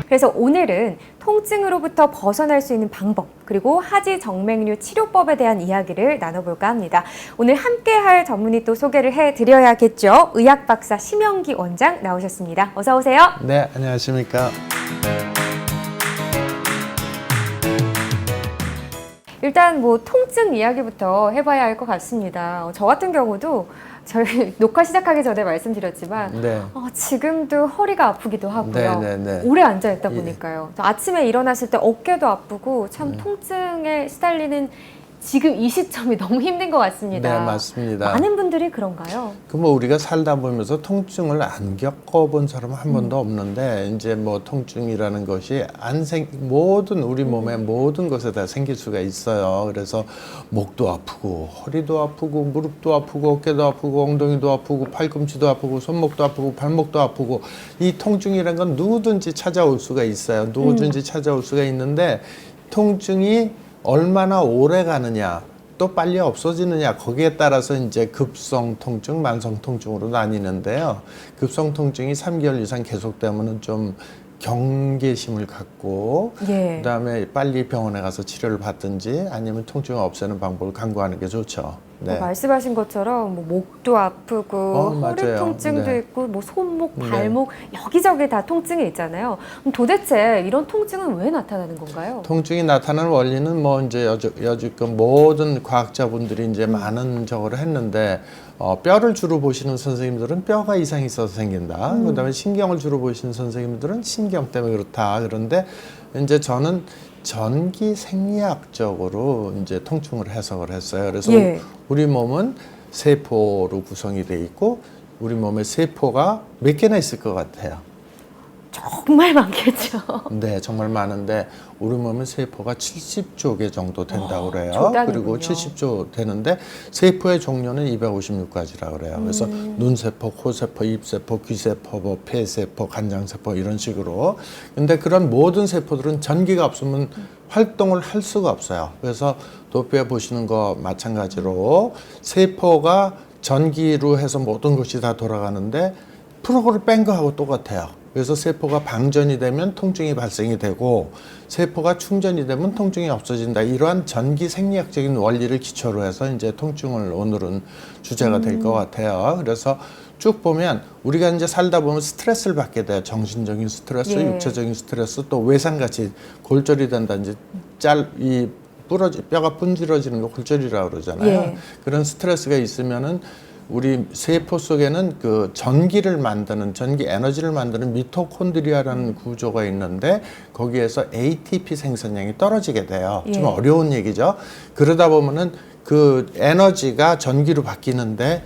그래서 오늘은 통증으로부터 벗어날 수 있는 방법, 그리고 하지 정맥류 치료법에 대한 이야기를 나눠볼까 합니다. 오늘 함께할 전문의 또 소개를 해드려야겠죠. 의학박사 심영기 원장 나오셨습니다. 어서 오세요. 네, 안녕하십니까. 일단 뭐 통증 이야기부터 해봐야 할 것 같습니다. 저 같은 경우도 저희 녹화 시작하기 전에 말씀드렸지만 네. 지금도 허리가 아프기도 하고요. 오래 앉아있다 보니까요. 아침에 일어났을 때 어깨도 아프고 참 통증에 시달리는 지금 이 시점이 너무 힘든 것 같습니다. 네, 맞습니다. 많은 분들이 그런가요? 뭐 우리가 살다 보면서 통증을 안 겪어본 사람은 한 번도 없는데 이제 뭐 통증이라는 것이 모든 우리 몸의 모든 것에 다 생길 수가 있어요. 그래서 목도 아프고 허리도 아프고 무릎도 아프고 어깨도 아프고 엉덩이도 아프고 팔꿈치도 아프고 손목도 아프고 발목도 아프고 이 통증이라는 건 누구든지 찾아올 수가 있어요. 누구든지 찾아올 수가 있는데 통증이 얼마나 오래 가느냐, 또 빨리 없어지느냐, 거기에 따라서 이제 급성 통증, 만성 통증으로 나뉘는데요. 급성 통증이 3개월 이상 계속되면은 좀 경계심을 갖고, 그다음에 빨리 병원에 가서 치료를 받든지 아니면 통증을 없애는 방법을 강구하는 게 좋죠. 네. 말씀하신 것처럼 뭐 목도 아프고 허리 맞아요. 통증도 네. 있고 뭐 손목, 발목 여기저기 다 통증이 있잖아요. 그럼 도대체 이런 통증은 왜 나타나는 건가요? 통증이 나타나는 원리는 뭐 이제 여지껏 모든 과학자분들이 이제 많은 저거를 했는데 뼈를 주로 보시는 선생님들은 뼈가 이상이 있어서 생긴다. 그다음에 신경을 주로 보시는 선생님들은 신경 때문에 그렇다. 그런데 이제 저는 전기 생리학적으로 이제 통증을 해석을 했어요. 그래서 우리 몸은 세포로 구성이 돼 있고 우리 몸에 세포가 몇 개나 있을 것 같아요. 정말 많겠죠. 네, 정말 많은데 우리 몸은 세포가 70조 개 정도 된다고 그래요. 조단이군요. 그리고 70조 되는데 세포의 종류는 256가지라고 그래요. 그래서 눈세포, 코세포, 입세포, 귀세포, 뭐 폐세포, 간장세포 이런 식으로. 근데 그런 모든 세포들은 전기가 없으면 활동을 할 수가 없어요. 그래서 도표에 보시는 거 마찬가지로 세포가 전기로 해서 모든 것이 다 돌아가는데 프로그램을 뺀 거하고 똑같아요. 그래서 세포가 방전이 되면 통증이 발생이 되고 세포가 충전이 되면 통증이 없어진다. 이러한 전기 생리학적인 원리를 기초로 해서 이제 통증을 오늘은 주제가 될 것 같아요. 그래서 쭉 보면 우리가 이제 살다 보면 스트레스를 받게 돼요. 정신적인 스트레스, 육체적인 스트레스, 또 외상같이 골절이 된다든지 뼈가 분질러지는 거 골절이라고 그러잖아요. 그런 스트레스가 있으면은 우리 세포 속에는 그 전기를 만드는, 전기 에너지를 만드는 미토콘드리아라는 구조가 있는데 거기에서 ATP 생산량이 떨어지게 돼요. 좀 어려운 얘기죠. 그러다 보면은 그 에너지가 전기로 바뀌는데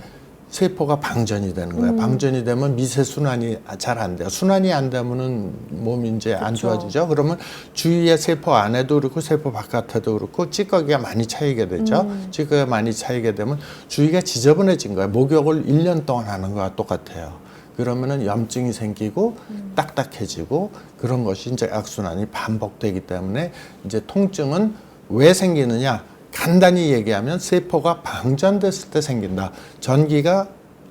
세포가 방전이 되는 거예요. 방전이 되면 미세 순환이 잘 안 돼요. 순환이 안 되면은 몸이 이제 안 좋아지죠. 그러면 주위의 세포 안에도 그렇고 세포 바깥에도 그렇고 찌꺼기가 많이 차이게 되죠. 찌꺼기가 많이 차이게 되면 주위가 지저분해진 거예요. 목욕을 1년 동안 하는 거와 똑같아요. 그러면은 염증이 생기고 딱딱해지고 그런 것이 이제 악순환이 반복되기 때문에 이제 통증은 왜 생기느냐? 간단히 얘기하면 세포가 방전됐을 때 생긴다. 전기가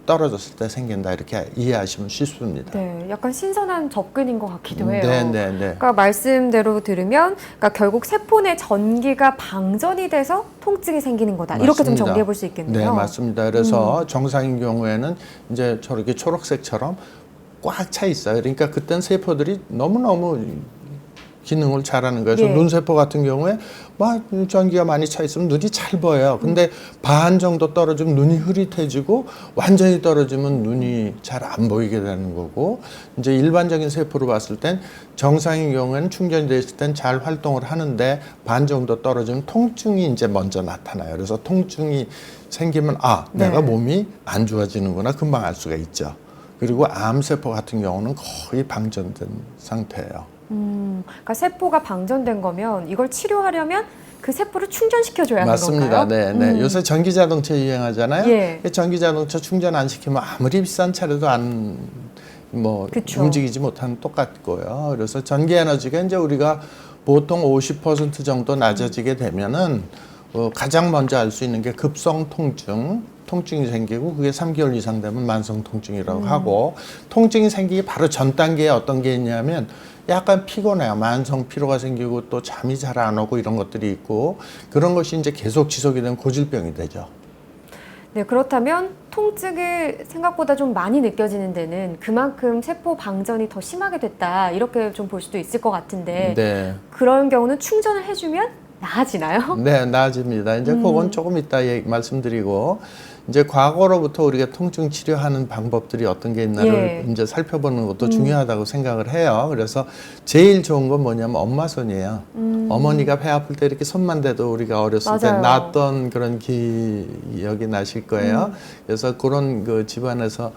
떨어졌을 때 생긴다. 이렇게 이해하시면 쉽습니다. 네, 약간 신선한 접근인 것 같기도 해요. 그러니까 말씀대로 들으면 그러니까 결국 세포 내 전기가 방전이 돼서 통증이 생기는 거다. 맞습니다. 이렇게 좀 정리해 볼 수 있겠네요. 네, 맞습니다. 그래서 정상인 경우에는 이제 저렇게 초록색처럼 꽉 차 있어요. 그러니까 그땐 세포들이 너무너무 기능을 잘하는 거예요. 그래서 눈세포 같은 경우에 막 전기가 많이 차 있으면 눈이 잘 보여요. 근데 반 정도 떨어지면 눈이 흐릿해지고 완전히 떨어지면 눈이 잘 안 보이게 되는 거고 이제 일반적인 세포로 봤을 땐 정상인 경우에는 충전이 돼 있을 땐 잘 활동을 하는데 반 정도 떨어지면 통증이 이제 먼저 나타나요. 그래서 통증이 생기면 내가 몸이 안 좋아지는구나 금방 알 수가 있죠. 그리고 암세포 같은 경우는 거의 방전된 상태예요. 그러니까 세포가 방전된 거면 이걸 치료하려면 그 세포를 충전시켜줘야 하는 맞습니다. 건가요? 네. 요새 전기자동차 유행하잖아요. 예. 전기자동차 충전 안 시키면 아무리 비싼 차라도 움직이지 못하는 똑같고요. 그래서 전기 에너지가 이제 우리가 보통 50% 정도 낮아지게 되면은 가장 먼저 알 수 있는 게 급성 통증이 생기고 그게 3개월 이상 되면 만성 통증이라고 하고 통증이 생기기 바로 전 단계에 어떤 게 있냐면 약간 피곤해요. 만성 피로가 생기고 또 잠이 잘 안 오고 이런 것들이 있고 그런 것이 이제 계속 지속이 되면 고질병이 되죠. 네, 그렇다면 통증이 생각보다 좀 많이 느껴지는 데는 그만큼 세포 방전이 더 심하게 됐다 이렇게 좀 볼 수도 있을 것 같은데 네. 그런 경우는 충전을 해주면 나아지나요? 네, 나아집니다. 이제 그건 조금 이따 말씀드리고 이제 과거로부터 우리가 통증 치료하는 방법들이 어떤 게 있나를 이제 살펴보는 것도 중요하다고 생각을 해요. 그래서 제일 좋은 건 뭐냐면 엄마 손이에요. 어머니가 배 아플 때 이렇게 손만 대도 우리가 어렸을 때 맞아요. 놨던 그런 기억이 나실 거예요. 그래서 그런 그 집안에서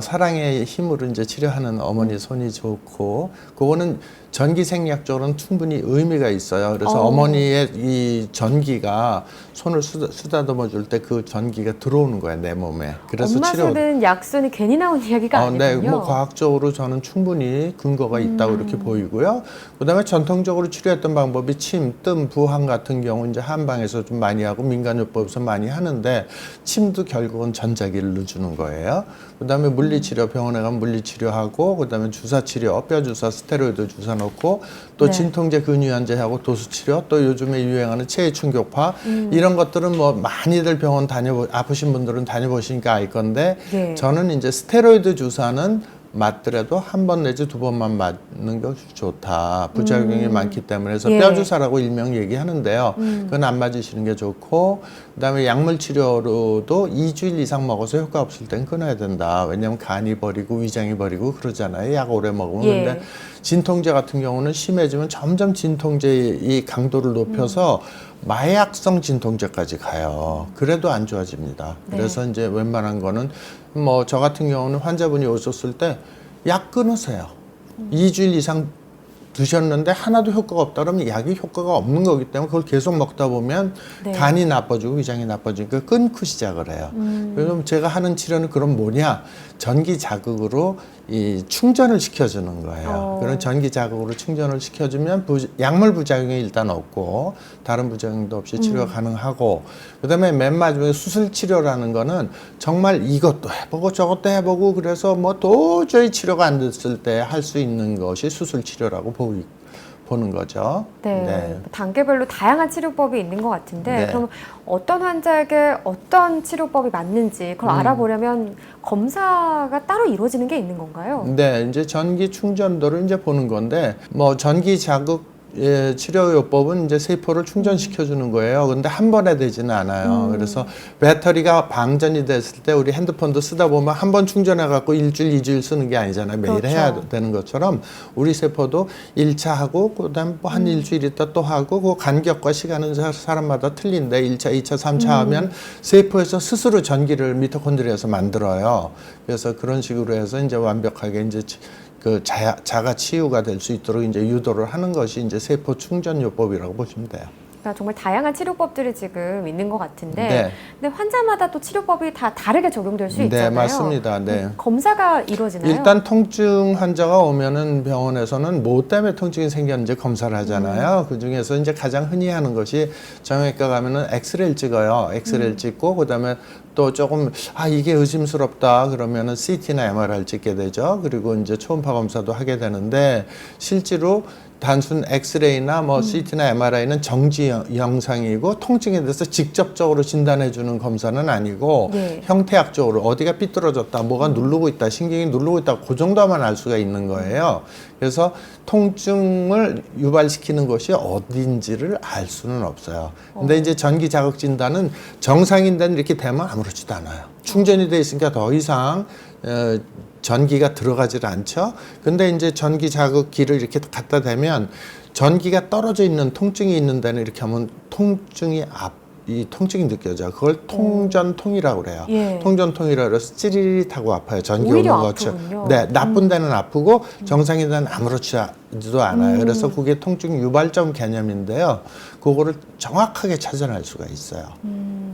사랑의 힘으로 이제 치료하는 어머니 손이 좋고, 그거는 전기생리학적으로는 충분히 의미가 있어요. 그래서 어머니의 이 전기가 손을 쓰다듬어 줄 때 그 전기가 들어오는 거예요, 내 몸에. 그래서 엄마 손은 약손이 괜히 나온 이야기가 아니군요. 네, 뭐 과학적으로 저는 충분히 근거가 있다고 이렇게 보이고요. 그다음에 전통적으로 치료했던 방법이 침, 뜸, 부항 같은 경우 이제 한방에서 좀 많이 하고 민간요법에서 많이 하는데, 침도 결국은 전자기를 넣어주는 거예요. 그다음에 물리치료, 병원에 가면 물리치료하고, 그다음에 주사치료, 뼈주사, 스테로이드 주사 넣고, 또 진통제, 근유한제하고 도수치료, 또 요즘에 유행하는 체외충격파 이런 것들은 뭐 많이들 병원 아프신 분들은 다녀보시니까 알 건데, 저는 이제 스테로이드 주사는 맞더라도 한 번 내지 두 번만 맞는 것이 좋다. 부작용이 많기 때문에. 그래서 뼈주사라고 일명 얘기하는데요. 그건 안 맞으시는 게 좋고, 그다음에 약물 치료로도 2주일 이상 먹어서 효과 없을 땐 끊어야 된다. 왜냐하면 간이 버리고 위장이 버리고 그러잖아요. 약 오래 먹으면. 근데 진통제 같은 경우는 심해지면 점점 진통제의 이 강도를 높여서 마약성 진통제까지 가요. 그래도 안 좋아집니다. 그래서 이제 웬만한 거는 뭐 저 같은 경우는 환자분이 오셨을 때 약 끊으세요. 2주일 이상 드셨는데 하나도 효과가 없다 그러면 약이 효과가 없는 거기 때문에 그걸 계속 먹다 보면 간이 나빠지고 위장이 나빠지니까 끊고 시작을 해요. 그래서 제가 하는 치료는 그럼 뭐냐? 전기 자극으로 이 충전을 시켜주는 거예요. 그런 전기 자극으로 충전을 시켜주면 약물 부작용이 일단 없고 다른 부작용도 없이 치료가 가능하고, 그다음에 맨 마지막에 수술 치료라는 거는 정말 이것도 해보고 저것도 해보고 그래서 뭐 도저히 치료가 안 됐을 때 할 수 있는 것이 수술 치료라고 보는 거죠. 네. 단계별로 다양한 치료법이 있는 것 같은데 그럼 어떤 환자에게 어떤 치료법이 맞는지 그걸 알아보려면 검사가 따로 이루어지는 게 있는 건가요? 네, 이제 전기 충전도를 이제 보는 건데, 뭐 전기 자극 치료요법은 이제 세포를 충전시켜 주는 거예요. 근데 한 번에 되지는 않아요. 그래서 배터리가 방전이 됐을 때 우리 핸드폰도 쓰다 보면 한 번 충전해 갖고 일주일, 이주일 쓰는 게 아니잖아요. 매일 해야 되는 것처럼 우리 세포도 1차 하고 그다음 뭐 한 일주일 있다 또 하고, 그 간격과 시간은 사람마다 틀린데 1차, 2차, 3차 하면 세포에서 스스로 전기를 미토콘드리아에서 만들어요. 그래서 그런 식으로 해서 이제 완벽하게 이제 그 자가 치유가 될 수 있도록 이제 유도를 하는 것이 이제 세포 충전요법이라고 보시면 돼요. 그러니까 정말 다양한 치료법들이 지금 있는 것 같은데 근데 환자마다 또 치료법이 다 다르게 적용될 수 있잖아요. 네, 맞습니다. 네. 검사가 이루어지나요? 일단 통증 환자가 오면은 병원에서는 뭐 때문에 통증이 생겼는지 검사를 하잖아요. 그 중에서 이제 가장 흔히 하는 것이 정형외과 가면은 엑스레이를 찍어요. 엑스레이를 찍고 그다음에 또 조금 이게 의심스럽다 그러면은 CT나 MRI를 찍게 되죠. 그리고 이제 초음파 검사도 하게 되는데, 실제로 단순 엑스레이나 뭐 CT나 MRI는 정지 영상이고 통증에 대해서 직접적으로 진단해 주는 검사는 아니고 형태학적으로 어디가 삐뚤어졌다, 뭐가 누르고 있다, 신경이 누르고 있다, 그 정도만 알 수가 있는 거예요. 그래서 통증을 유발시키는 것이 어딘지를 알 수는 없어요. 근데 이제 전기 자극 진단은 정상인데는 이렇게 되면 아무렇지도 않아요. 충전이 돼 있으니까 더 이상 전기가 들어가질 않죠. 근데 이제 전기 자극기를 이렇게 갖다 대면 전기가 떨어져 있는 통증이 있는 데는 이렇게 하면 이 통증이 느껴져요. 그걸 통전통이라고 그래요. 통전통이라고 해서 찌릿하고 아파요. 전기 오는 것처럼. 네, 나쁜 데는 아프고 정상인 데는 아무렇지도 않아요. 그래서 그게 통증 유발점 개념인데요. 그거를 정확하게 찾아낼 수가 있어요.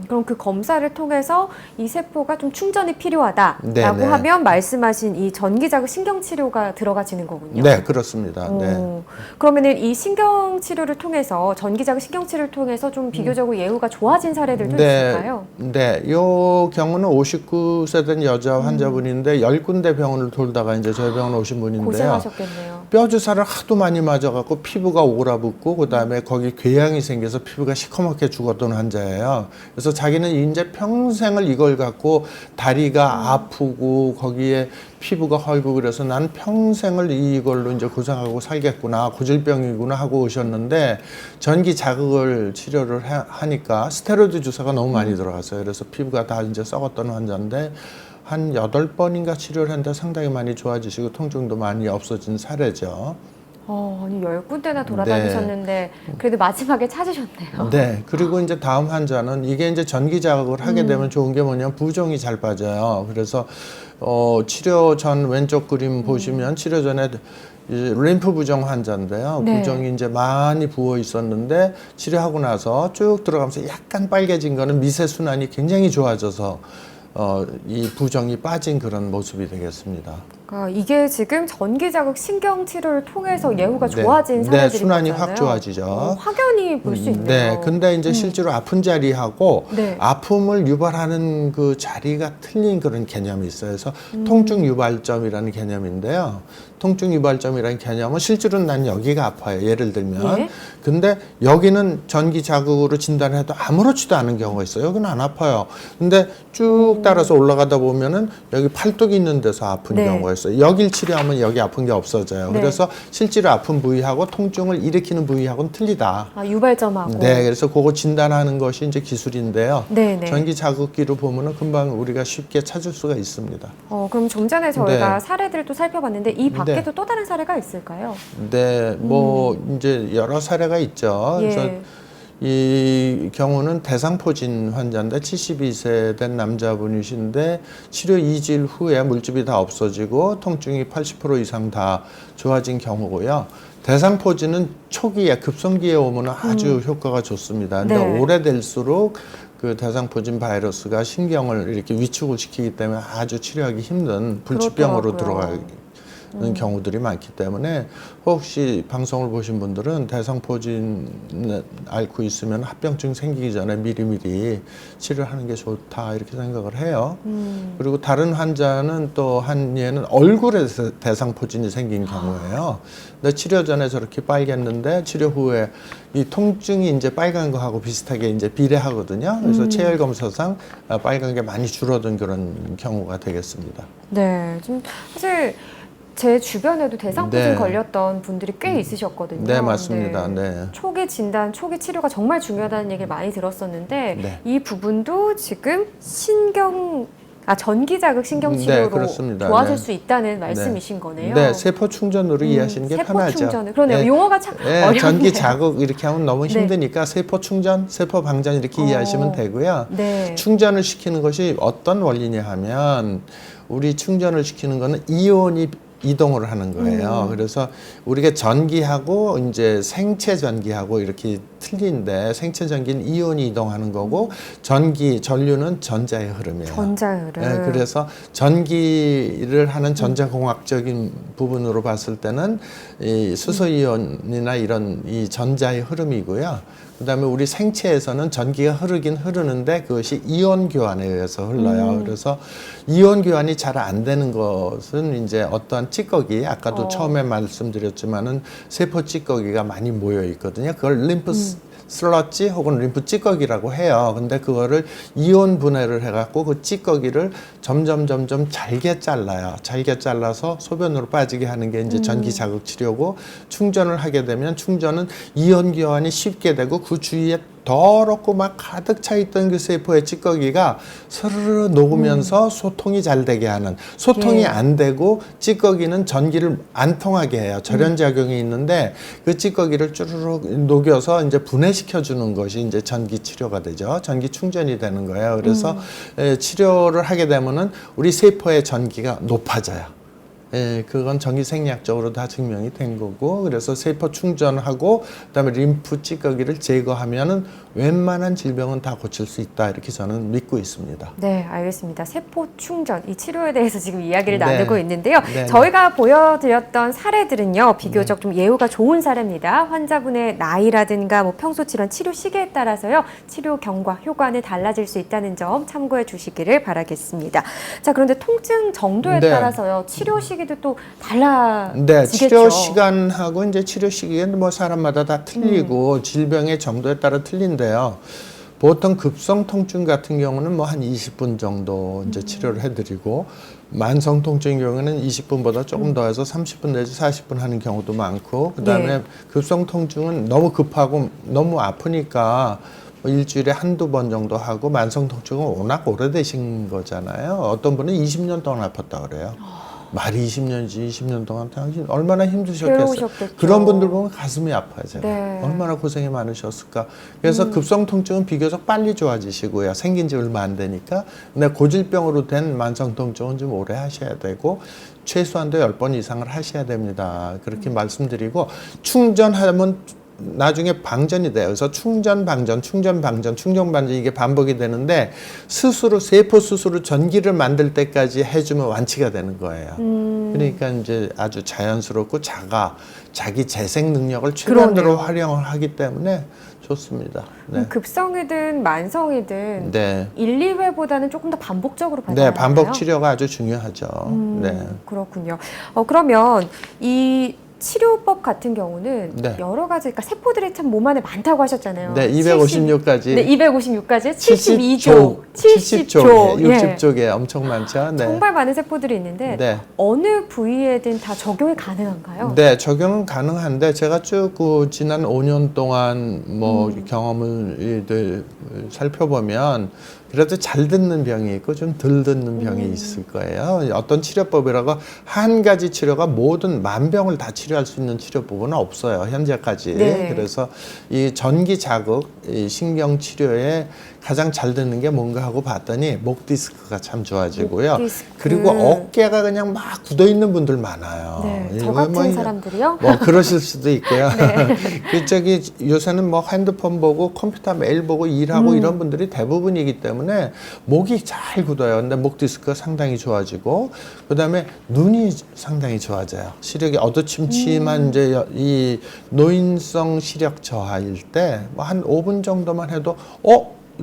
그럼 그 검사를 통해서 이 세포가 좀 충전이 필요하다라고 네네. 하면 말씀하신 이 전기자극 신경치료가 들어가지는 거군요. 네, 그렇습니다. 네. 그러면은 이 신경치료를 통해서 전기자극 신경치료를 통해서 좀 비교적으로 예후가 좋아진 사례들도 있을까요? 네, 요 경우는 59세 된 여자 환자분인데 10군데 병원을 돌다가 이제 저희 병원 오신 분인데요. 고생하셨겠네요. 뼈 주사를 하도 많이 맞아갖고 피부가 오그라붙고 그다음에 거기 궤양이 생겨서 피부가 시커멓게 죽었던 환자예요. 그래서 자기는 이제 평생을 이걸 갖고 다리가 아프고 거기에 피부가 헐고 그래서 난 평생을 이걸로 이제 고생하고 살겠구나, 고질병이구나 하고 오셨는데 전기 자극을 치료를 하니까 스테로이드 주사가 너무 많이 들어갔어요. 그래서 피부가 다 이제 썩었던 환자인데 한 8번인가 치료를 했는데 상당히 많이 좋아지시고 통증도 많이 없어진 사례죠. 아니 10군데나 돌아다니셨는데 그래도 마지막에 찾으셨네요. 네. 그리고 이제 다음 환자는 이게 이제 전기 자극을 하게 되면 좋은 게 뭐냐면 부종이 잘 빠져요. 그래서 치료 전 왼쪽 그림 보시면 치료 전에 이제 림프 부종 환자인데요. 네. 부종이 이제 많이 부어 있었는데 치료하고 나서 쭉 들어가면서 약간 빨개진 거는 미세 순환이 굉장히 좋아져서 이 부종이 빠진 그런 모습이 되겠습니다. 그러니까 이게 지금 전기자극 신경치료를 통해서 예후가 좋아진 사례들인 네, 순환이 거잖아요. 확 좋아지죠. 확연히 볼 수 있네요. 네, 근데 이제 실제로 아픈 자리하고 네. 아픔을 유발하는 그 자리가 틀린 그런 개념이 있어요. 그래서 통증 유발점이라는 개념인데요. 통증 유발점이라는 개념은 실제로는 난 여기가 아파요. 예를 들면. 예. 근데 여기는 전기 자극으로 진단해도 아무렇지도 않은 경우가 있어요. 여기는 안 아파요. 근데 쭉 따라서 올라가다 보면은 여기 팔뚝이 있는 데서 아픈 네. 경우가 있어요. 여길 치료하면 여기 아픈 게 없어져요. 네. 그래서 실제로 아픈 부위하고 통증을 일으키는 부위하고는 틀리다. 유발점하고. 네, 그래서 그거 진단하는 것이 이제 기술인데요. 네, 네. 전기 자극기로 보면은 금방 우리가 쉽게 찾을 수가 있습니다. 그럼 좀 전에 저희가 네. 사례들을 또 살펴봤는데 이 밖에도 네. 또 다른 사례가 있을까요? 네, 뭐 이제 여러 사례가 있죠. 예. 그래서 이 경우는 대상포진 환자인데 72세 된 남자분이신데 치료 2주일 후에 물집이 다 없어지고 통증이 80% 이상 다 좋아진 경우고요. 대상포진은 초기에 급성기에 오면 아주 효과가 좋습니다. 근데 네. 오래될수록 그 대상포진 바이러스가 신경을 이렇게 위축을 시키기 때문에 아주 치료하기 힘든 불치병으로 그렇더라고요. 들어가는 경우들이 많기 때문에 혹시 방송을 보신 분들은 대상포진 앓고 있으면 합병증 생기기 전에 미리미리 치료하는 게 좋다 이렇게 생각을 해요. 그리고 다른 환자는 또 한 예는 얼굴에 대상포진이 생긴 경우예요. 근데 치료 전에 저렇게 빨갰는데 치료 후에 이 통증이 이제 빨간 거하고 비슷하게 이제 비례하거든요. 그래서 체열 검사상 빨간 게 많이 줄어든 그런 경우가 되겠습니다. 네, 좀 사실 제 주변에도 대상포진 네. 걸렸던 분들이 꽤 있으셨거든요. 네, 맞습니다. 네. 초기 진단, 초기 치료가 정말 중요하다는 얘기를 많이 들었었는데 네. 이 부분도 지금 전기자극 신경치료로 네, 그렇습니다. 도와줄 네. 수 있다는 말씀이신 거네요. 네, 세포 충전으로 이해하시는 게 세포 편하죠. 충전을. 그러네요. 네. 용어가 참 네, 어렵네요. 전기 자극 이렇게 하면 너무 네. 힘드니까 세포 충전, 세포 방전 이렇게 이해하시면 되고요. 네. 충전을 시키는 것이 어떤 원리냐 하면 우리 충전을 시키는 거는 이온이 이동을 하는 거예요. 그래서 우리가 전기하고 이제 생체 전기하고 이렇게 틀린데 생체 전기는 이온이 이동하는 거고 전류는 전자의 흐름이에요. 전자의 흐름. 네, 그래서 전기를 하는 전자공학적인 부분으로 봤을 때는 이 수소이온이나 이런 이 전자의 흐름이고요. 그다음에 우리 생체에서는 전기가 흐르긴 흐르는데 그것이 이온 교환에 의해서 흘러요. 그래서 이온 교환이 잘 안 되는 것은 이제 어떠한 찌꺼기, 아까도 처음에 말씀드렸지만은 세포 찌꺼기가 많이 모여 있거든요. 그걸 림프 슬러지 혹은 림프 찌꺼기라고 해요. 근데 그거를 이온 분해를 해갖고 그 찌꺼기를 점점 잘게 잘라요. 잘게 잘라서 소변으로 빠지게 하는 게 이제 전기 자극 치료고 충전을 하게 되면 충전은 이온 교환이 쉽게 되고 그 주위에 더럽고 막 가득 차 있던 그 세포의 찌꺼기가 스르르 녹으면서 소통이 잘 되게 하는 소통이 예. 안 되고 찌꺼기는 전기를 안 통하게 해요. 절연작용이 있는데 그 찌꺼기를 쭈르륵 녹여서 이제 분해시켜 주는 것이 이제 전기 치료가 되죠. 전기 충전이 되는 거예요. 그래서 치료를 하게 되면은 우리 세포의 전기가 높아져요. 예, 그건 전기 생리학적으로 다 증명이 된 거고, 그래서 세포 충전하고, 그다음에 림프 찌꺼기를 제거하면은 웬만한 질병은 다 고칠 수 있다 이렇게 저는 믿고 있습니다. 네, 알겠습니다. 세포 충전, 이 치료에 대해서 지금 이야기를 네. 나누고 있는데요. 네, 저희가 보여드렸던 사례들은요, 비교적 좀 예후가 좋은 사례입니다. 환자분의 나이라든가 뭐 평소 치료 시기에 따라서요, 치료 경과, 효과는 달라질 수 있다는 점 참고해 주시기를 바라겠습니다. 자, 그런데 통증 정도에 네. 따라서요, 치료 시기도 또 달라지겠죠. 네, 치료 시간하고 이제 치료 시기는 뭐 사람마다 다 틀리고 질병의 정도에 따라 틀린데요. 보통 급성 통증 같은 경우는 뭐 한 20분 정도 이제 치료를 해드리고 만성 통증의 경우에는 20분보다 조금 더 해서 30분 내지 40분 하는 경우도 많고 그다음에 네. 급성 통증은 너무 급하고 너무 아프니까 뭐 일주일에 한두 번 정도 하고 만성 통증은 워낙 오래되신 거잖아요. 어떤 분은 20년 동안 아팠다 그래요. 말이 20년이지 20년 동안 당신 얼마나 힘드셨겠어요. 괴로우셨겠죠. 그런 분들 보면 가슴이 아파요. 네. 얼마나 고생이 많으셨을까. 그래서 급성 통증은 비교적 빨리 좋아지시고요. 생긴 지 얼마 안 되니까. 근데 고질병으로 된 만성 통증은 좀 오래 하셔야 되고 최소한도 10번 이상을 하셔야 됩니다. 그렇게 말씀드리고 충전하면 나중에 방전이 돼요. 그래서 충전, 방전, 충전, 방전, 충전, 방전 이게 반복이 되는데 스스로 세포 스스로 전기를 만들 때까지 해주면 완치가 되는 거예요. 그러니까 이제 아주 자연스럽고 자기 재생 능력을 최대한으로 활용을 하기 때문에 좋습니다. 네. 급성이든 만성이든 네. 1, 2회보다는 조금 더 반복적으로 받아야 네, 반복 치료가 아주 중요하죠. 네. 그렇군요. 그러면 이 치료법 같은 경우는 네. 여러 가지, 그러니까 세포들이 참 몸 안에 많다고 하셨잖아요. 네, 256가지. 네, 256가지, 72조, 70조, 60쪽에 엄청 많죠. 네. 정말 많은 세포들이 있는데 네. 어느 부위에든 다 적용이 가능한가요? 네, 적용은 가능한데 제가 쭉 그 지난 5년 동안 뭐 경험을 살펴보면 그래도 잘 듣는 병이 있고 좀 덜 듣는 병이 있을 거예요. 어떤 치료법이라고 한 가지 치료가 모든 만병을 다 치료할 수 있는 치료법은 없어요. 현재까지. 네. 그래서 이 전기 자극, 이 신경 치료에 가장 잘 듣는 게 뭔가 하고 봤더니 목 디스크가 참 좋아지고요. 목 디스크. 그리고 어깨가 그냥 막 굳어 있는 분들 많아요. 네, 저 이거 같은 사람들이요? 뭐 그러실 수도 있고요. 그 저기 요새는 뭐 핸드폰 보고 컴퓨터 매일 보고 일하고 이런 분들이 대부분이기 때문에 목이 잘 굳어요. 근데 목 디스크가 상당히 좋아지고 그다음에 눈이 상당히 좋아져요. 시력이 어두침침한 이제 이 노인성 시력 저하일 때 뭐 한 5분 정도만 해도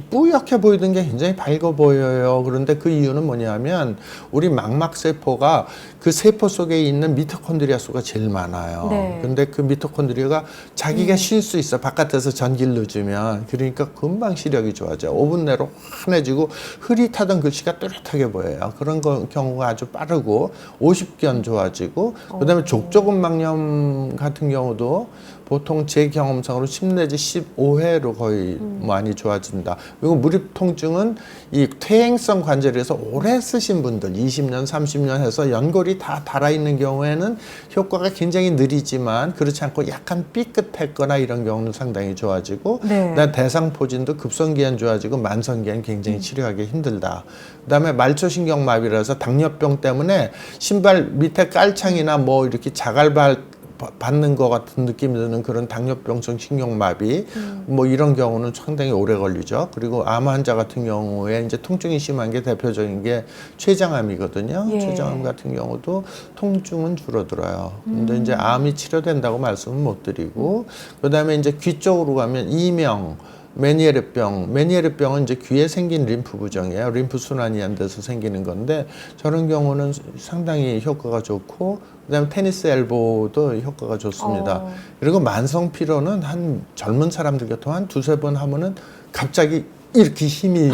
뿌옇게 보이던 게 굉장히 밝아 보여요. 그런데 그 이유는 뭐냐면 우리 망막세포가 그 세포 속에 있는 미토콘드리아 수가 제일 많아요. 네. 근데 그 미토콘드리아가 자기가 쉴 수 있어. 바깥에서 전기를 넣어주면. 그러니까 금방 시력이 좋아져요. 5분 내로 환해지고 흐릿하던 글씨가 뚜렷하게 보여요. 그런 경우가 아주 빠르고 50견 좋아지고 그다음에 족저근막염 같은 경우도 보통 제 경험상으로 10 내지 15회로 거의 많이 좋아진다. 그리고 무릎 통증은 이 퇴행성 관절에서 오래 쓰신 분들 20년, 30년 해서 연골이 다 닳아있는 경우에는 효과가 굉장히 느리지만 그렇지 않고 약간 삐끗했거나 이런 경우는 상당히 좋아지고 네. 그다음에 대상포진도 급성기한 좋아지고 만성기한 굉장히 치료하기 힘들다. 그다음에 말초신경마비라서 당뇨병 때문에 신발 밑에 깔창이나 뭐 이렇게 자갈발 받는 것 같은 느낌이 드는 그런 당뇨병성 신경마비 뭐 이런 경우는 상당히 오래 걸리죠. 그리고 암 환자 같은 경우에 이제 통증이 심한 게 대표적인 게 췌장암이거든요. 예. 췌장암 같은 경우도 통증은 줄어들어요. 근데 이제 암이 치료된다고 말씀은 못 드리고 그다음에 이제 귀 쪽으로 가면 이명 메니에르병은 이제 귀에 생긴 림프 부종이에요. 림프 순환이 안 돼서 생기는 건데 저런 경우는 상당히 효과가 좋고 그다음에 테니스 엘보도 효과가 좋습니다. 그리고 만성 피로는 한 젊은 사람들 같은 한 두세 번 하면은 갑자기 이렇게 힘이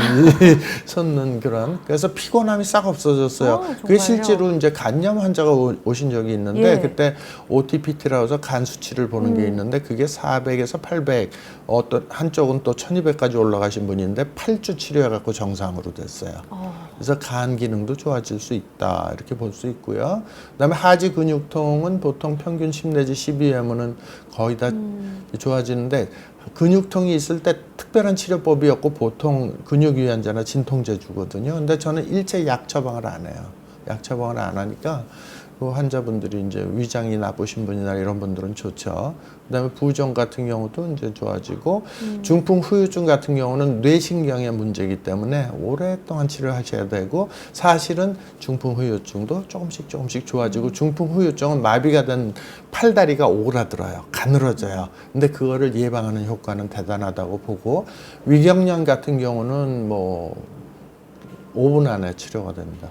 솟는 그런 그래서 피곤함이 싹 없어졌어요. 그게 실제로 이제 간염 환자가 오신 적이 있는데 예. 그때 OTPT라고 해서 간 수치를 보는 게 있는데 그게 400에서 800 어떤 한쪽은 또 1200까지 올라가신 분인데 8주 치료해 갖고 정상으로 됐어요. 그래서 간 기능도 좋아질 수 있다 이렇게 볼 수 있고요. 그다음에 하지 근육통은 보통 평균 10 내지 12회면은 거의 다 좋아지는데 근육통이 있을 때 특별한 치료법이었고 보통 근육유연제나 진통제 주거든요. 근데 저는 일체 약 처방을 안 해요. 약 처방을 안 하니까 그 환자분들이 이제 위장이 나쁘신 분이나 이런 분들은 좋죠. 그다음에 부종 같은 경우도 이제 좋아지고 중풍 후유증 같은 경우는 뇌신경의 문제이기 때문에 오랫동안 치료하셔야 되고 사실은 중풍 후유증도 조금씩 좋아지고 중풍 후유증은 마비가 된 팔다리가 오그라들어요. 가늘어져요. 근데 그거를 예방하는 효과는 대단하다고 보고 위경련 같은 경우는 뭐 5분 안에 치료가 됩니다.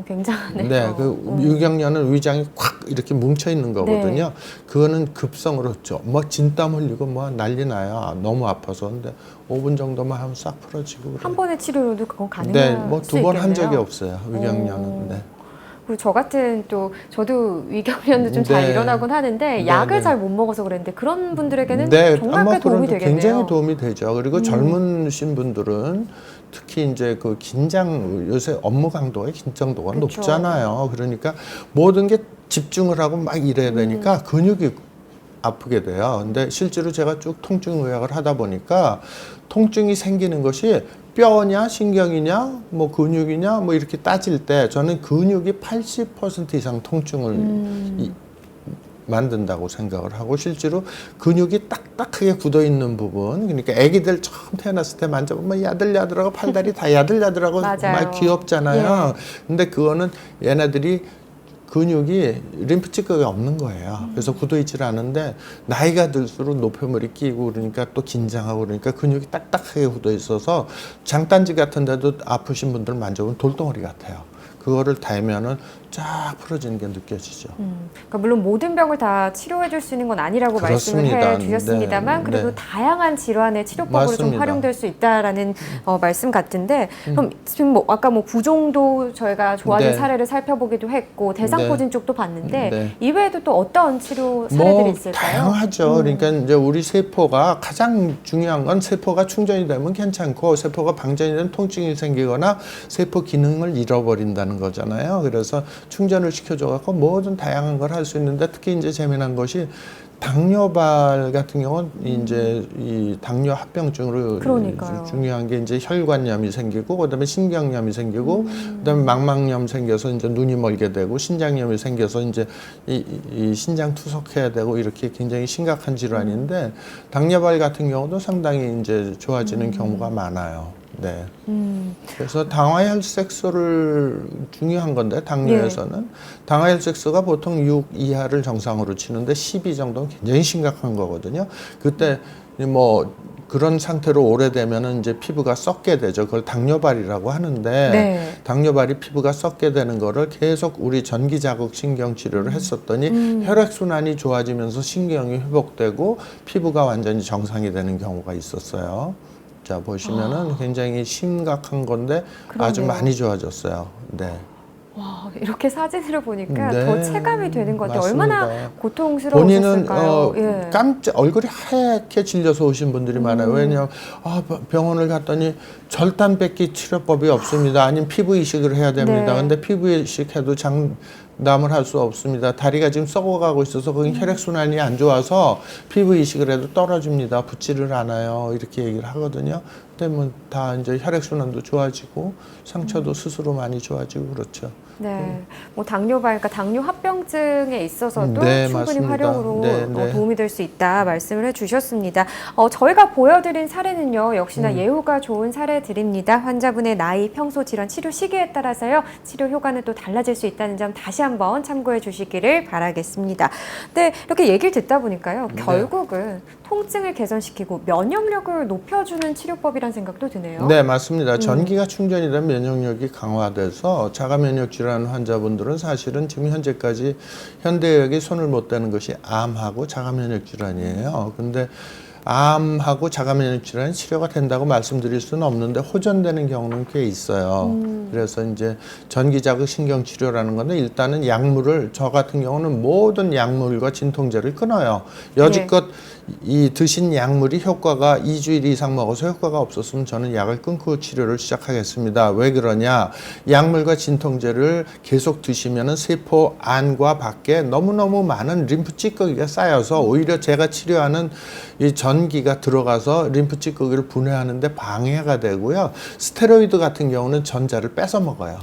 굉장하네요. 네, 그 위경련은 위장이 콱 이렇게 뭉쳐 있는 거거든요. 그거는 급성으로 뭐 진땀 흘리고 뭐 난리 나요. 너무 아파서. 근데 5분 정도만 하면 싹 풀어지고. 그래요. 한 번의 치료로도 그건 가능할 네, 뭐 수 2번 한 있겠네요. 적이 없어요. 위경련은. 네. 그리고 저 같은 저도 위경련도 좀 잘 네. 일어나곤 하는데 네, 약을 네. 잘 못 먹어서 그랬는데 그런 분들에게는 네, 정말 아마 꽤 도움이 그런 되겠네요. 굉장히 도움이 되죠. 그리고 젊으신 분들은 특히 이제 그 긴장 요새 업무 강도가 긴장도가 그쵸. 높잖아요. 그러니까 모든 게 집중을 하고 막 일해야 되니까 근육이 아프게 돼요. 근데 실제로 제가 쭉 통증 의학을 하다 보니까 통증이 생기는 것이 뼈냐 신경이냐 뭐 근육이냐 뭐 이렇게 따질 때 저는 근육이 80% 이상 통증을 만든다고 생각을 하고 실제로 근육이 딱딱하게 굳어 있는 부분 그러니까 아기들 처음 태어났을 때 만져보면 야들야들하고 팔다리 다 야들야들하고 맞아요. 막 귀엽잖아요. 근데 그거는 얘네들이 근육이 림프치크가 없는 거예요. 그래서 굳어있질 않은데 나이가 들수록 노폐물이 끼고 그러니까 또 긴장하고 그러니까 근육이 딱딱하게 굳어 있어서 장단지 같은 데도 아프신 분들 만져보면 돌덩어리 같아요. 그거를 달면은 쫙 풀어지는 게 느껴지죠. 그러니까 물론 모든 병을 다 치료해 줄 수 있는 건 아니라고 그렇습니다. 말씀을 해 주셨습니다만 네, 그래도 네. 다양한 질환의 치료법으로 좀 맞습니다. 활용될 수 있다라는 말씀 같은데 그럼 지금 뭐 아까 뭐 부종도 저희가 좋아진 네. 사례를 살펴보기도 했고 대상포진 네. 쪽도 봤는데 네. 이외에도 또 어떤 치료 사례들이 뭐 있을까요? 다양하죠. 그러니까 이제 우리 세포가 가장 중요한 건 세포가 충전이 되면 괜찮고 세포가 방전이 되면 통증이 생기거나 세포 기능을 잃어버린다는 거잖아요. 그래서 충전을 시켜줘 갖고 모든 다양한 걸 할 수 있는데 특히 이제 재미난 것이 당뇨발 같은 경우는 이제 이 당뇨 합병증으로 그러니까요. 중요한 게 이제 혈관염이 생기고 그다음에 신경염이 생기고 그다음에 망막염 생겨서 이제 눈이 멀게 되고 신장염이 생겨서 이제 이 신장 투석해야 되고 이렇게 굉장히 심각한 질환인데 당뇨발 같은 경우도 상당히 이제 좋아지는 경우가 많아요. 네. 그래서 당화혈색소를 중요한 건데 당뇨에서는 당화혈색소가 보통 6 이하를 정상으로 치는데 12 정도는 굉장히 심각한 거거든요. 그때 뭐 그런 상태로 오래되면은 이제 피부가 썩게 되죠. 그걸 당뇨발이라고 하는데 당뇨발이 피부가 썩게 되는 거를 계속 우리 전기 자극 신경 치료를 했었더니 혈액 순환이 좋아지면서 신경이 회복되고 피부가 완전히 정상이 되는 경우가 있었어요. 자 보시면은 굉장히 심각한 건데 아주 그러네요. 많이 좋아졌어요. 네. 와, 이렇게 사진으로 보니까 네, 더 체감이 되는 것 같아요. 맞습니다. 얼마나 본인은 고통스러우셨을까요? 깜짝 얼굴이 하얗게 질려서 오신 분들이 많아요. 왜냐하면 병원을 갔더니 절단 뺏기 치료법이 없습니다. 아니면 피부 이식을 해야 됩니다. 네. 근데 피부 이식해도 장담을 할 수 없습니다. 다리가 지금 썩어가고 있어서 거기 혈액 순환이 안 좋아서 피부 이식을 해도 떨어집니다. 붙지를 않아요. 이렇게 얘기를 하거든요. 근데 뭐 다 이제 혈액 순환도 좋아지고 상처도 스스로 많이 좋아지고 그렇죠. 네, 뭐 당뇨발, 그러니까 당뇨 합병증에 있어서도 네, 충분히 맞습니다. 활용으로 네, 네. 도움이 될 수 있다 말씀을 해주셨습니다. 저희가 보여드린 사례는요, 역시나 예후가 좋은 사례들입니다. 환자분의 나이, 평소 질환, 치료 시기에 따라서요, 치료 효과는 또 달라질 수 있다는 점 다시 한번 참고해 주시기를 바라겠습니다. 네, 이렇게 얘기를 듣다 보니까요, 결국은 통증을 개선시키고 면역력을 높여주는 치료법이란 생각도 드네요. 네, 맞습니다. 전기가 충전이 되면 면역력이 강화돼서 자가 면역 질환 환자분들은 사실은 지금 현재까지 현대의학이 손을 못 대는 것이 암하고 자가 면역 질환이에요. 근데 암하고 자가 면역 질환이 치료가 된다고 말씀드릴 수는 없는데 호전되는 경우는 꽤 있어요. 그래서 이제 전기 자극 신경 치료라는 건데 일단은 약물을 저 같은 경우는 모든 약물과 진통제를 끊어요. 여지껏 이 드신 약물이 효과가 2주일 이상 먹어서 효과가 없었으면 저는 약을 끊고 치료를 시작하겠습니다. 왜 그러냐? 약물과 진통제를 계속 드시면은 세포 안과 밖에 너무너무 많은 림프 찌꺼기가 쌓여서 오히려 제가 치료하는 이 전기가 들어가서 림프 찌꺼기를 분해하는데 방해가 되고요. 스테로이드 같은 경우는 전자를 뺏어 먹어요.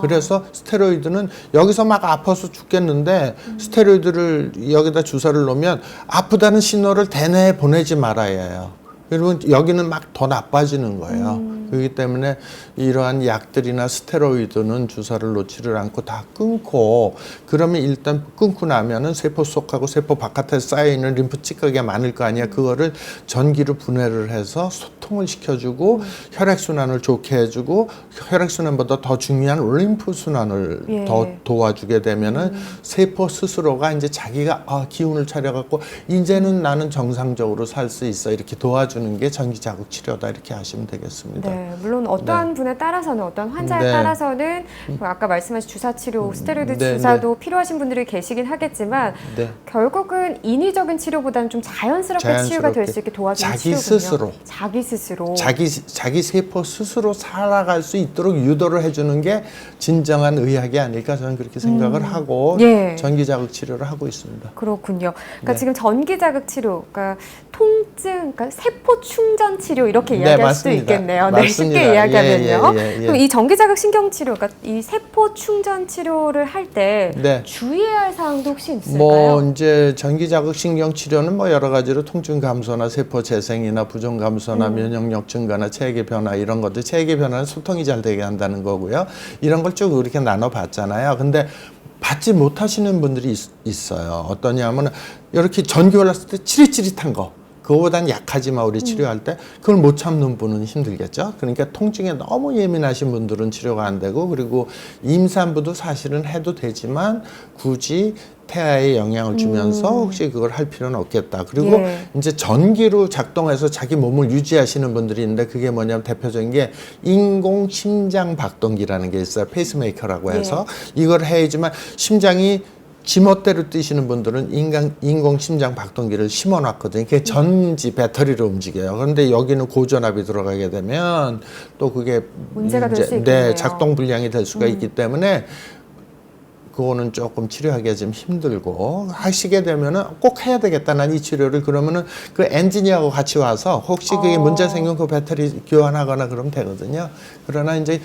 그래서 스테로이드는 여기서 막 아파서 죽겠는데 스테로이드를 여기다 주사를 놓으면 아프다는 신호를 대뇌에 보내지 말아야 해요. 그러면 여기는 막 더 나빠지는 거예요. 그렇기 때문에 이러한 약들이나 스테로이드는 주사를 놓지를 않고 다 끊고, 그러면 일단 끊고 나면은 세포 속하고 세포 바깥에 쌓여있는 림프 찌꺼기가 많을 거 아니야. 그거를 전기로 분해를 해서 소통을 시켜주고 혈액순환을 좋게 해주고, 혈액순환보다 더 중요한 림프 순환을 더 도와주게 되면은 세포 스스로가 이제 자기가 기운을 차려갖고 이제는 나는 정상적으로 살 수 있어, 이렇게 도와주는 게 전기 자극 치료다, 이렇게 하시면 되겠습니다. 네, 물론 어떠한 분에 따라서는, 어떤 환자에 따라서는 아까 말씀하신 주사 치료, 스테로이드 주사도 필요하신 분들이 계시긴 하겠지만 결국은 인위적인 치료보다는 좀 자연스럽게 치유가 될 수 있게 도와주는 자기 치료군요. 스스로 자기 세포 스스로 살아갈 수 있도록 유도를 해주는 게 진정한 의학이 아닐까, 저는 그렇게 생각을 하고 전기 자극 치료를 하고 있습니다. 그렇군요. 그러니까 지금 전기 자극 치료, 그러니까 통증, 그러니까 세포 충전 치료 이렇게 이야기할 수도 있겠네요. 네, 쉽게 이야기하면요. 그럼 이 전기 자극 신경 치료, 그러니까 이 세포 충전 치료를 할 때 주의해야 할 사항도 혹시 있을까요? 뭐 이제 전기 자극 신경 치료는 뭐 여러 가지로 통증 감소나 세포 재생이나 부종 감소나 면역력 증가나 체액의 변화, 이런 것들, 체액의 변화는 소통이 잘 되게 한다는 거고요. 이런 걸 쭉 이렇게 나눠봤잖아요. 근데 받지 못하시는 분들이 있어요. 어떠냐면 이렇게 전기 올랐을 때 찌릿찌릿한 거, 그거보다는 약하지만 우리 치료할 때 그걸 못 참는 분은 힘들겠죠. 그러니까 통증에 너무 예민하신 분들은 치료가 안 되고, 그리고 임산부도 사실은 해도 되지만 굳이 태아에 영향을 주면서 혹시 그걸 할 필요는 없겠다. 그리고 이제 전기로 작동해서 자기 몸을 유지하시는 분들이 있는데, 그게 뭐냐면 대표적인 게 인공 심장 박동기라는 게 있어요. 페이스메이커라고 해서 이걸 해야지만 심장이 지멋대로 뛰시는 분들은 인공 심장 박동기를 심어놨거든요. 그게 전지 배터리로 움직여요. 그런데 여기는 고전압이 들어가게 되면 또 그게 문제가 될 수 있겠네요. 작동 불량이 될 수가 있기 때문에 그거는 조금 치료하기가 좀 힘들고, 하시게 되면은 꼭 해야 되겠다, 난 이 치료를. 그러면은 그 엔지니어하고 같이 와서 혹시 그게 문제 생기면 그 배터리 교환하거나 그러면 되거든요. 그러나 이제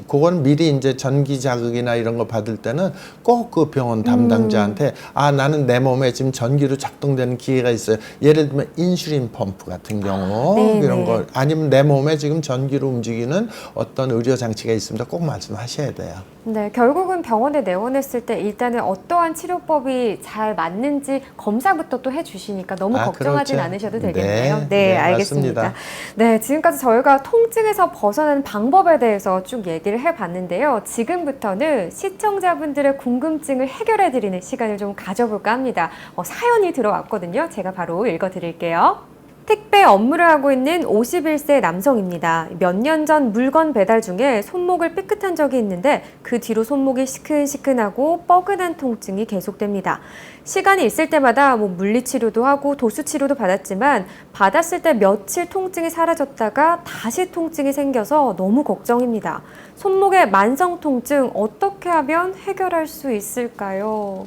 그건 미리 이제 전기 자극이나 이런 거 받을 때는 꼭 그 병원 담당자한테 나는 내 몸에 지금 전기로 작동되는 기계가 있어요. 예를 들면 인슐린 펌프 같은 경우 이런 거, 아니면 내 몸에 지금 전기로 움직이는 어떤 의료 장치가 있습니다. 꼭 말씀하셔야 돼요. 네, 결국은 병원에 내원했을 때 일단은 어떠한 치료법이 잘 맞는지 검사부터 또 해주시니까 너무 걱정하진 않으셔도 되겠네요. 네, 알겠습니다. 맞습니다. 네, 지금까지 저희가 통증에서 벗어나는 방법에 대해서 쭉 얘기를 해봤는데요. 지금부터는 시청자분들의 궁금증을 해결해드리는 시간을 좀 가져볼까 합니다. 사연이 들어왔거든요. 제가 바로 읽어드릴게요. 택배 업무를 하고 있는 51세 남성입니다. 몇 년 전 물건 배달 중에 손목을 삐끗한 적이 있는데 그 뒤로 손목이 시큰시큰하고 뻐근한 통증이 계속됩니다. 시간이 있을 때마다 물리치료도 하고 도수치료도 받았지만 받았을 때 며칠 통증이 사라졌다가 다시 통증이 생겨서 너무 걱정입니다. 손목의 만성 통증 어떻게 하면 해결할 수 있을까요?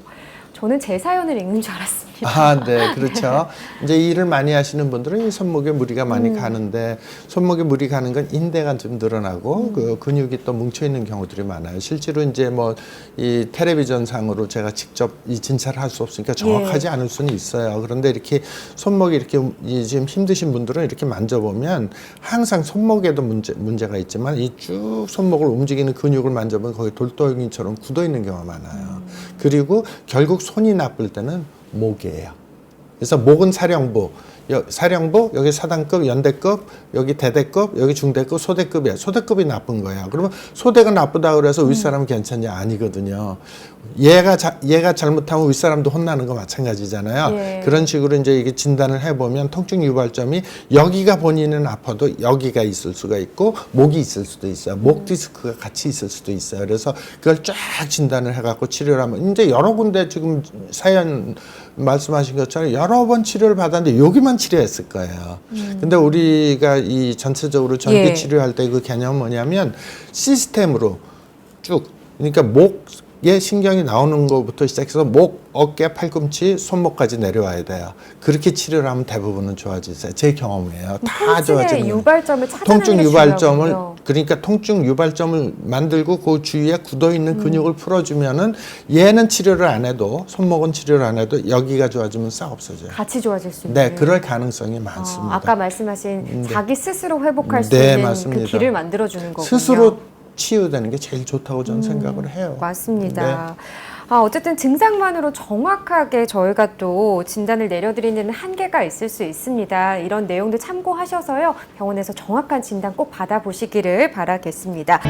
저는 제 사연을 읽는 줄 알았습니다. 네, 그렇죠. 이제 일을 많이 하시는 분들은 이 손목에 무리가 많이 가는데, 손목에 무리 가는 건 인대가 좀 늘어나고 그 근육이 또 뭉쳐 있는 경우들이 많아요. 실제로 이제 뭐 이 텔레비전 상으로 제가 직접 이 진찰을 할 수 없으니까 정확하지 않을 수는 있어요. 그런데 이렇게 손목이 이렇게 지금 힘드신 분들은 이렇게 만져보면 항상 손목에도 문제가 있지만 이 쭉 손목을 움직이는 근육을 만져보면 거기 돌덩이처럼 굳어 있는 경우가 많아요. 그리고 결국 손이 나쁠 때는 목이에요. 그래서 목은 사령부, 여기 사단급, 연대급, 여기 대대급, 여기 중대급, 소대급이에요. 소대급이 나쁜 거예요. 그러면 소대가 나쁘다 그래서 윗사람은 괜찮냐? 아니거든요. 얘가 잘못하면 윗사람도 혼나는 거 마찬가지잖아요. 그런 식으로 이제 이게 진단을 해보면 통증 유발점이 여기가 본인은 아파도 여기가 있을 수가 있고 목이 있을 수도 있어요. 목 디스크가 같이 있을 수도 있어요. 그래서 그걸 쫙 진단을 해갖고 치료를 하면 이제 여러 군데 지금 사연 말씀하신 것처럼 여러 번 치료를 받았는데 여기만 치료했을 거예요. 근데 우리가 이 전체적으로 전기 치료할 때 그 개념은 뭐냐면 시스템으로 쭉, 그러니까 신경이 나오는 것부터 시작해서 목, 어깨, 팔꿈치, 손목까지 내려와야 돼요. 그렇게 치료를 하면 대부분은 좋아지세요. 제 경험이에요. 다 통증의 좋아지는 유발점을 찾아내는 통증 게 유발점을 중요하군요. 그러니까 통증 유발점을 만들고 그 주위에 굳어 있는 근육을 풀어주면은 얘는 치료를 안 해도 손목은 치료를 안 해도 여기가 좋아지면 싹 없어져요. 같이 좋아질 수 있는. 네, 그럴 가능성이 많습니다. 아까 말씀하신 네. 자기 스스로 회복할 수 네, 있는 맞습니다. 그 길을 만들어주는 거군요. 스스로 치유되는 게 제일 좋다고 저는 생각을 해요. 맞습니다. 어쨌든 증상만으로 정확하게 저희가 또 진단을 내려드리는 한계가 있을 수 있습니다. 이런 내용도 참고하셔서요. 병원에서 정확한 진단 꼭 받아보시기를 바라겠습니다.